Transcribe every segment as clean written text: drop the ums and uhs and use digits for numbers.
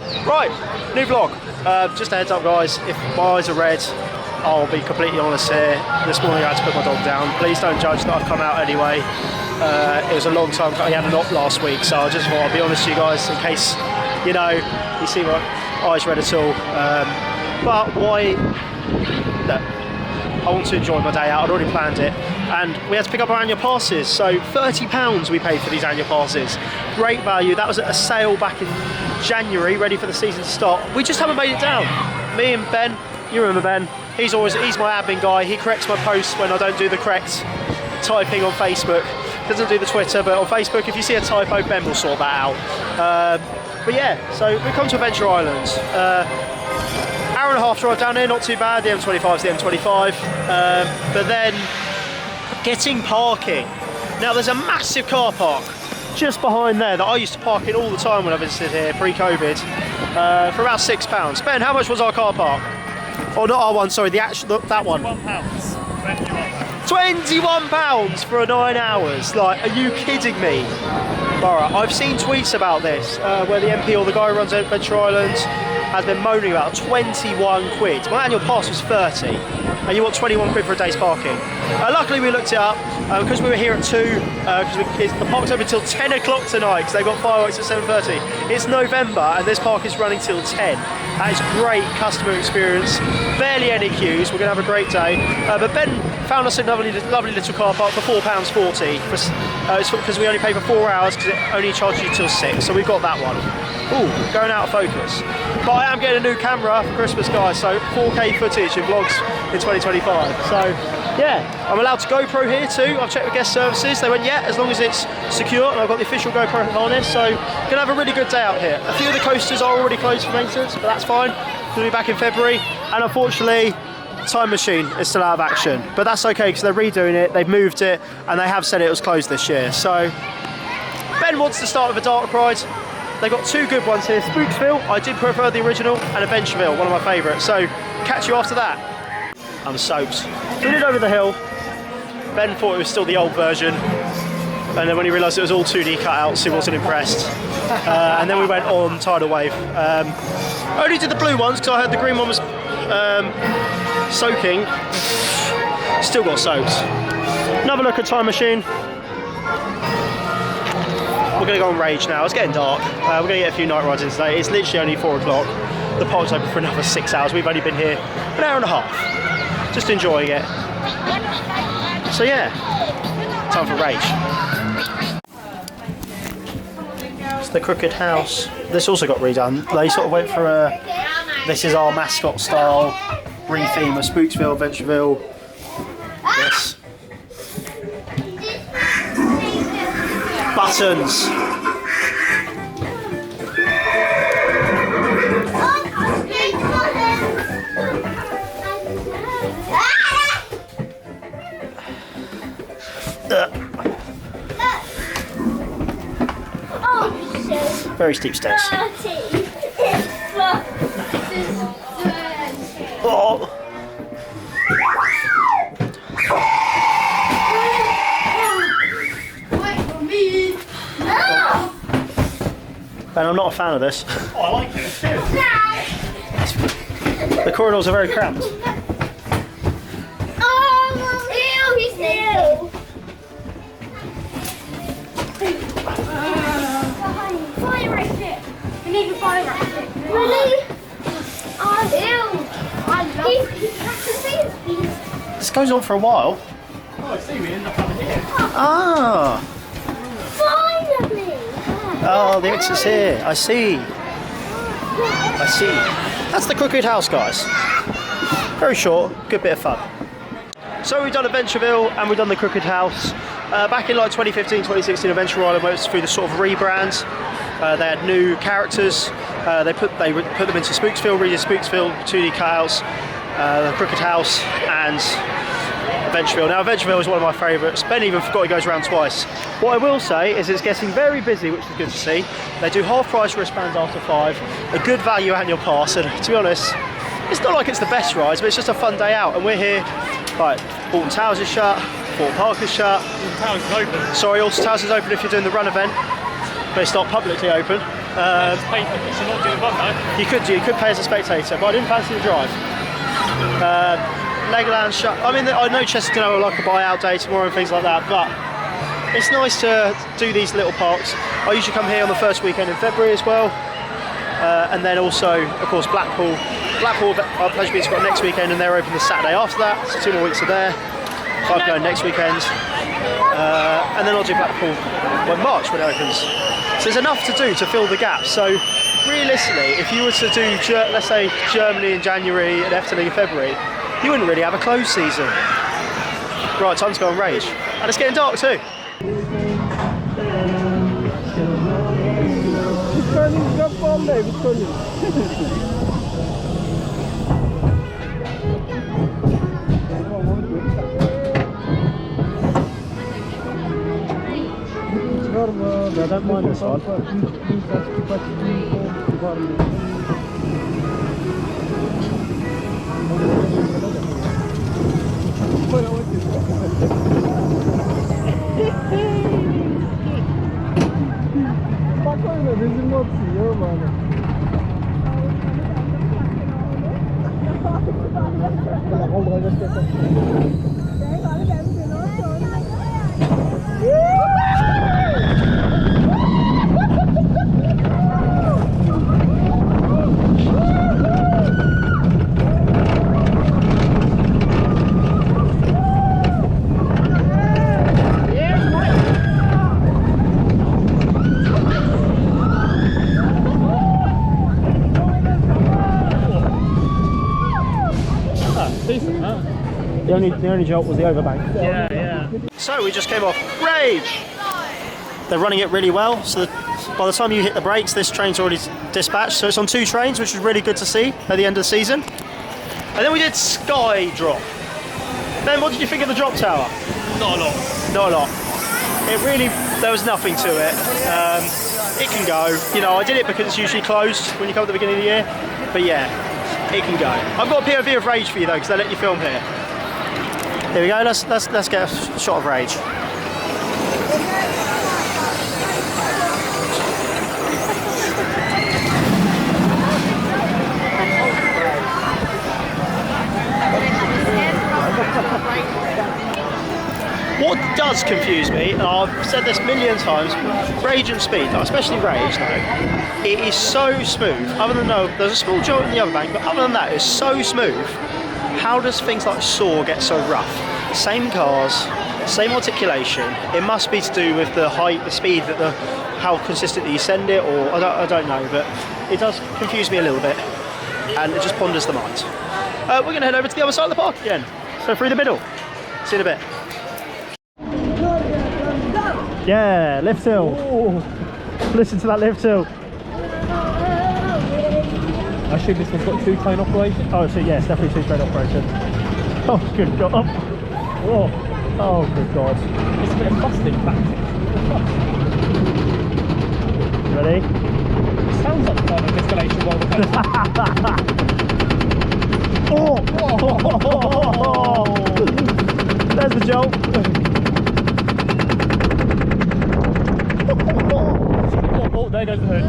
Right, new vlog. Just a heads up, guys, if my eyes are red, I'll be completely honest here. This morning I had to put my dog down. Please don't judge that I've come out anyway. It was a long time. I had an op last week, so I just thought I'll be honest with you guys in case, you know, you see my eyes red at all. But why? Look, I want to enjoy my day out. I'd already planned it. And we had to pick up our annual passes. So £30 we paid for these annual passes. Great value. That was at a sale back in January, ready for the season to start. We just haven't made it down. Me and Ben, you remember Ben, he's my admin guy. He corrects my posts when I don't do the correct typing on Facebook. Doesn't do the Twitter, but on Facebook, if you see a typo, Ben will sort that out. But yeah, so we come to Adventure Island. Hour and a half drive down here, not too bad. The M25 is the M25. But then getting parking. Now there's a massive car park just behind there that I used to park in all the time when I visited here pre-COVID for about £6. Ben, how much was our car park? Oh, not our one, sorry, the actual, that one. £21 for 9 hours. Like, are you kidding me? Alright, I've seen tweets about this where the MP or the guy who runs Adventure Island has been moaning about 21 quid. My annual pass was 30, and you want 21 quid for a day's parking. Luckily we looked it up, because we were here at 2, because the park's open till 10 o'clock tonight, because they've got fireworks at 7:30. It's November, and this park is running till 10. That is great customer experience, barely any queues, we're going to have a great day. But Ben found us a lovely little car park for £4.40, because we only pay for 4 hours, because it only charges you till 6, so we've got that one. Ooh, going out of focus. But I am getting a new camera for Christmas, guys, so 4K footage in vlogs in 2025. So, yeah, I'm allowed to GoPro here too. I've checked with guest services. They went, yeah, as long as it's secure, and I've got the official GoPro harness, so gonna have a really good day out here. A few of the coasters are already closed for maintenance, but that's fine. We'll be back in February, and unfortunately, Time Machine is still out of action. But that's okay, because they're redoing it, they've moved it, and they have said it was closed this year. So, Ben wants to start with a dark ride. They've got two good ones here, Spooksville, I did prefer the original, and Adventureville, one of my favourites. So, catch you after that. I'm soaked. We did over the hill. Ben thought it was still the old version, and then when he realised it was all 2D cutouts, he wasn't impressed. And then we went on Tidal Wave. Only did the blue ones, because I heard the green one was soaking. Still got soaked. Another look at Time Machine. We're going to go on Rage now. It's getting dark. We're going to get a few night rides in today. It's literally only 4 o'clock. The park's open for another 6 hours. We've only been here an hour and a half. Just enjoying it. So yeah, time for Rage. It's the Crooked House. This also got redone. They sort of went for a, this is our mascot style re-theme of Spooksville, Adventureville. This. Buttons. Very steep stairs. Oh. And I'm not a fan of this. Oh, I like it too. The corridors are very cramped. Oh, ew, he's new. Fire exit. We need a fire exit. Really? Oh, ew. I love it. This goes on for a while. Oh, I see, we end up over here. Ah. Finally. Oh, the exit's here. I see. I see. That's the Crooked House, guys. Very short, good bit of fun. So we've done Adventureville and we've done the Crooked House. Back in like 2015, 2016, Adventure Island went through the sort of rebrand. They had new characters. They put them into Spooksville, redid Spooksville, 2D cutouts, the Crooked House, and Adventureville. Now Adventureville is one of my favourites. Ben even forgot he goes around twice. What I will say is it's getting very busy, which is good to see. They do half price wristbands after 5, a good value annual pass, and to be honest, it's not like it's the best rides, but it's just a fun day out. And we're here, right, Alton Towers is shut, Fort Park is shut. Alton Towers is open. Sorry, Alton Towers is open if you're doing the run event, but it's not publicly open. Just pay for it. Should not do one though. You could pay as a spectator, but I didn't fancy the drive. Legoland shut. I mean, I know Chesterton are like a buyout day tomorrow and things like that, but it's nice to do these little parks. I usually come here on the first weekend in February as well, and then also, of course, Blackpool. Our Pleasure Beat's got next weekend, and they're open the Saturday after that. So 2 more weeks are there. So I'm going next weekend, and then I'll do Blackpool in March when it opens. So there's enough to do to fill the gap. So realistically, if you were to do, let's say, Germany in January and Efteling in February, you wouldn't really have a closed season. Right, time to go on Rage. And it's getting dark too. I don't mind this one. Decent, huh? The only jolt was the overbank. Yeah. So we just came off Rage. They're running it really well, so by the time you hit the brakes, this train's already dispatched. So it's on 2 trains, which is really good to see at the end of the season. And then we did Sky Drop. Ben, what did you think of the drop tower? Not a lot. Not a lot. It really, there was nothing to it. It can go. You know, I did it because it's usually closed when you come at the beginning of the year. But yeah, it can go. I've got a POV of Rage for you though, because they let you film here. Here we go. Let's get a shot of Rage. What does confuse me, and I've said this a million times, Rage and Speed, especially Rage though, it is so smooth. Other than there's a small jolt in the other bank, but other than that, it's so smooth. How does things like Saw get so rough? Same cars, same articulation. It must be to do with the height, the speed, how consistently you send it, or I don't know, but it does confuse me a little bit, and it just ponders the mind. We're going to head over to the other side of the park again, so through the middle. See you in a bit. Yeah, lift hill. Ooh. Listen to that lift hill. I assume this one's got 2-train operation. Oh, so yes, definitely 2-train operation. Oh, good God. Oh, oh good God. It's a bit of busting tactics. Ready? It sounds like kind of escalation roller coaster. Oh! There's the jolt. Oh, there goes the hood.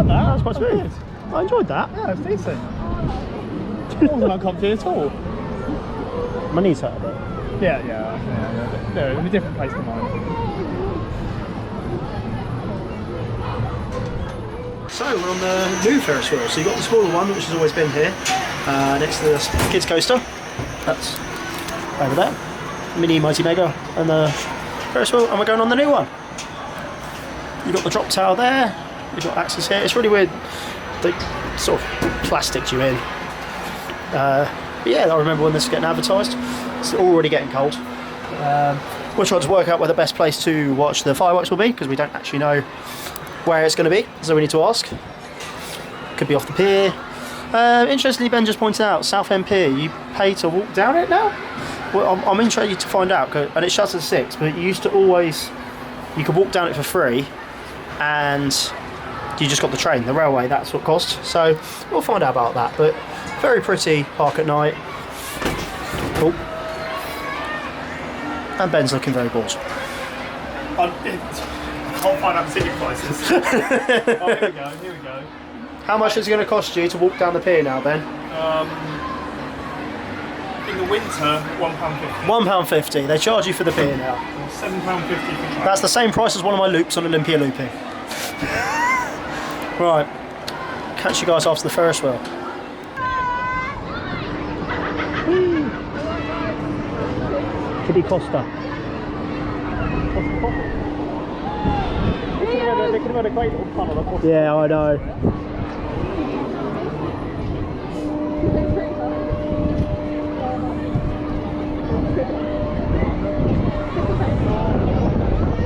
That was quite smooth. I enjoyed that. Yeah, it's decent. It wasn't uncomfy at all. My knees hurt a bit. Yeah. No, in a different place than mine. So we're on the new Ferris wheel. So you've got the smaller one, which has always been here, next to the kids coaster. That's over there. Mini, Mighty Mega, and the Ferris wheel, and we're going on the new one. You've got the drop tower there. You've got access here. It's really weird. They sort of plasticed you in. But yeah, I remember when this was getting advertised. It's already getting cold. We're trying to work out where the best place to watch the fireworks will be, because we don't actually know where it's going to be, so we need to ask. Could be off the pier. Interestingly, Ben just pointed out, Southend Pier, you pay to walk down it now? Well, I'm interested to find out, and it shuts at 6, but you used to always, you could walk down it for free, and you just got the train, the railway, that's what cost. So we'll find out about that, but very pretty park at night. Cool. And Ben's looking very bored. I can't find out ticket prices. Oh, here we go. How much is it going to cost you to walk down the pier now, Ben? In the winter, £1.50. £1.50. They charge you for the pier now. £7.50 for train. That's the same price as one of my loops on Olympia looping. Right. Catch you guys after the Ferris wheel. Kitty Costa. Yeah, I know.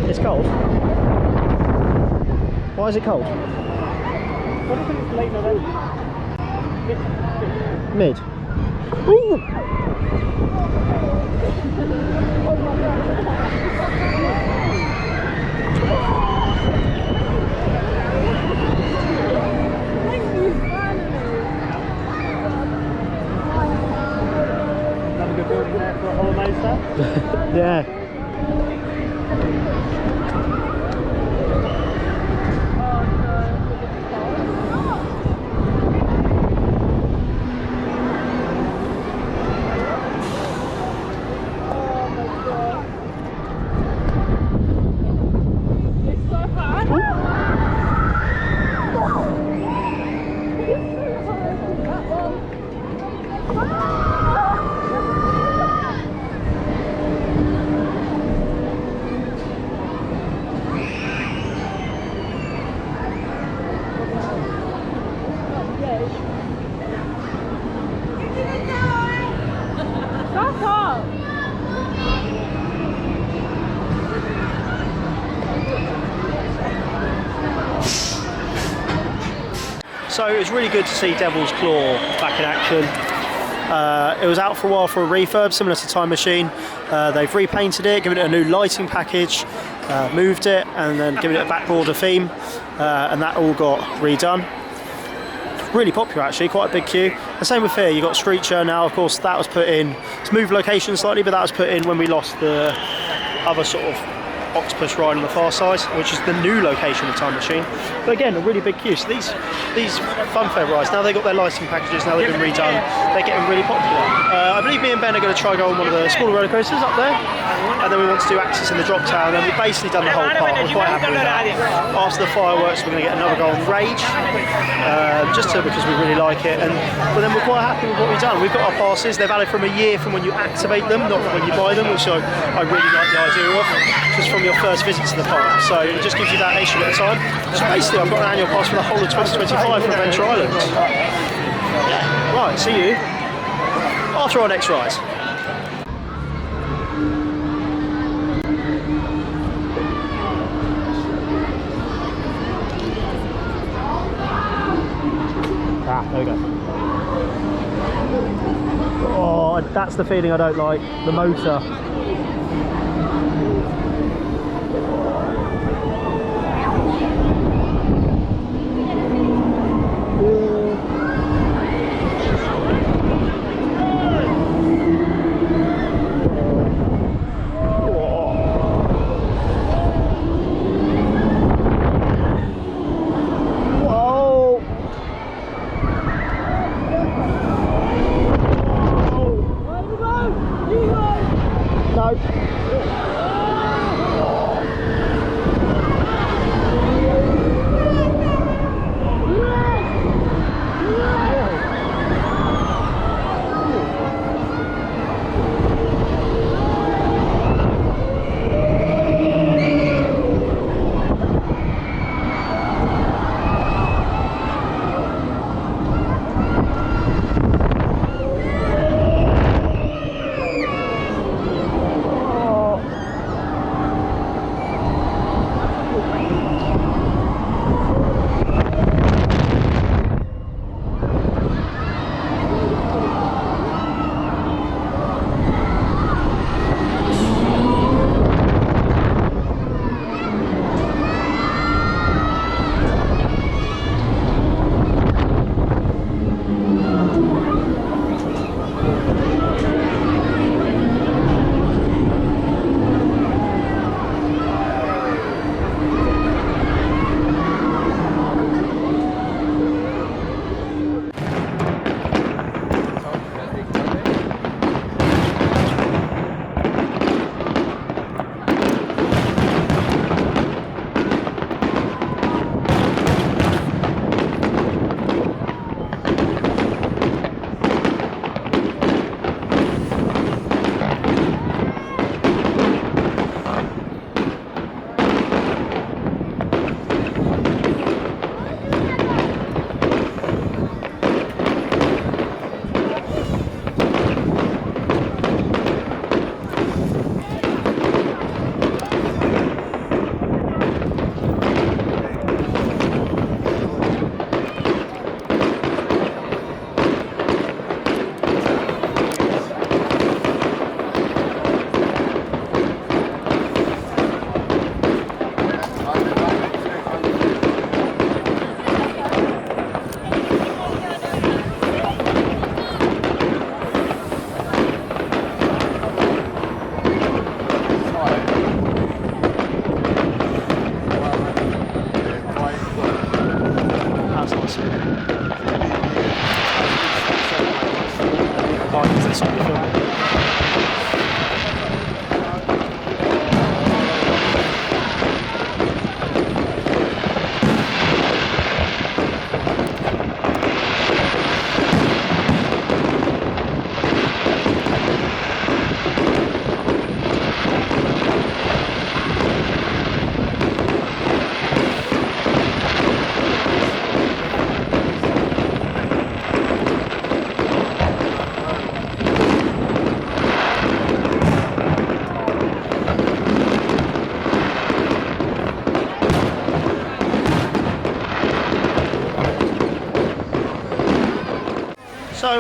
It's cold. Why is it cold? What if it's late November? Mid. Ooh. Another good building there for a holiday stuff. Yeah. So it was really good to see Devil's Claw back in action. It was out for a while for a refurb, similar to Time Machine. They've repainted it, given it a new lighting package, moved it, and then given it a backboarder theme, and that all got redone. Really popular actually, quite a big queue. The same with here, you got Screecher now, of course that was put in, it's moved location slightly, but that was put in when we lost the other sort of octopus ride on the far side, which is the new location of Time Machine. But again, a really big queue. So these funfair rides, now they've got their lighting packages, now they've been redone, they're getting really popular. I believe me and Ben are going to try go on one of the smaller roller coasters up there, and then we want to do Axis in the drop tower, and then we've basically done the whole park. We're quite happy with that. After the fireworks, we're going to get another go on Rage, because we really like it, but then we're quite happy with what we've done. We've got our passes, they're valid from a year from when you activate them, not from when you buy them, which I really like the idea of, just from your first visit to the park. So it just gives you that extra bit of time. So basically I've got an annual pass for the whole of 2025 for Adventure Island. Yeah. Right, see you after our next ride. There we go. Oh, that's the feeling I don't like, the motor.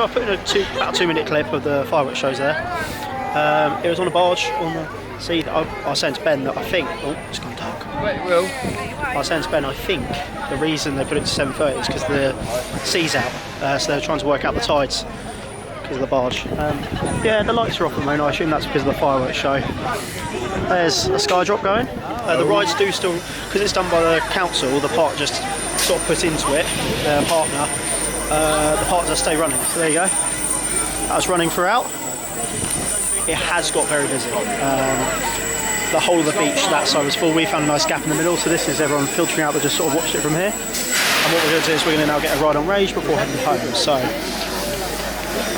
I put in about a 2-minute clip of the fireworks shows there. It was on a barge on the sea that I sent to Ben that I think, oh, it's gone dark. Wait, it will. I sent to Ben, I think the reason they put it to 7:30 is because the sea's out, so they're trying to work out the tides because of the barge. Yeah, the lights are off at the moment. I assume that's because of the fireworks show. There's a sky drop going. The rides do still, because it's done by the council, the park just sort of put into it, their partner. The park does stay running. So there you go. That was running throughout. It has got very busy. The whole of the beach that side was full. We found a nice gap in the middle, so this is everyone filtering out that just sort of watched it from here. And what we're going to do is we're going to now get a ride on Rage before heading home. So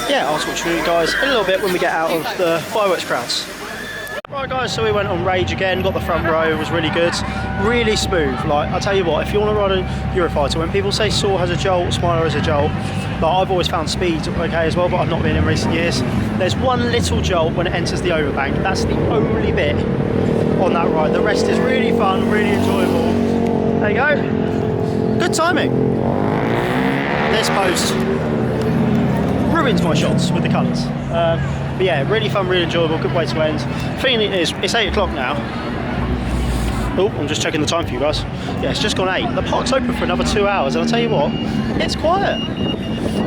yeah, I'll talk to you guys a little bit when we get out of the fireworks crowds. Right guys, so we went on Rage again, got the front row, it was really good, really smooth. Like, I'll tell you what, if you want to ride a Eurofighter, when people say Saw has a jolt, Smiler has a jolt, like, I've always found speed okay as well, but I've not been in recent years. There's one little jolt when it enters the overbank, that's the only bit on that ride. The rest is really fun, really enjoyable. There you go. Good timing. This post ruins my shots with the colours. But yeah, really fun, really enjoyable, good way to end. Feeling it's 8 o'clock now. Oh, I'm just checking the time for you guys. Yeah, it's just gone 8. The park's open for another 2 hours, and I'll tell you what, it's quiet.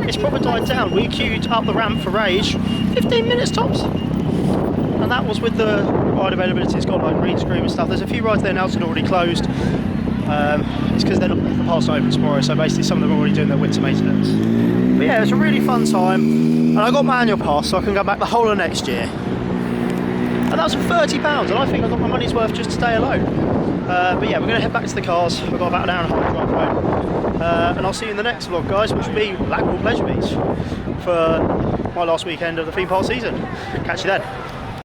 It's probably died down. We queued up the ramp for Rage, 15 minutes tops. And that was with the ride availability. It's got like green screen and stuff. There's a few rides there now that are already closed. It's because the park's not open tomorrow, so basically some of them are already doing their winter maintenance. But yeah, it was a really fun time, and I got my annual pass, so I can go back the whole of next year. And that was for £30, and I think I got my money's worth just to stay alone. But yeah, we're going to head back to the cars. We've got about an hour and a half drive home. And I'll see you in the next vlog, guys, which will be Blackpool Pleasure Beach for my last weekend of the theme park season. Catch you then.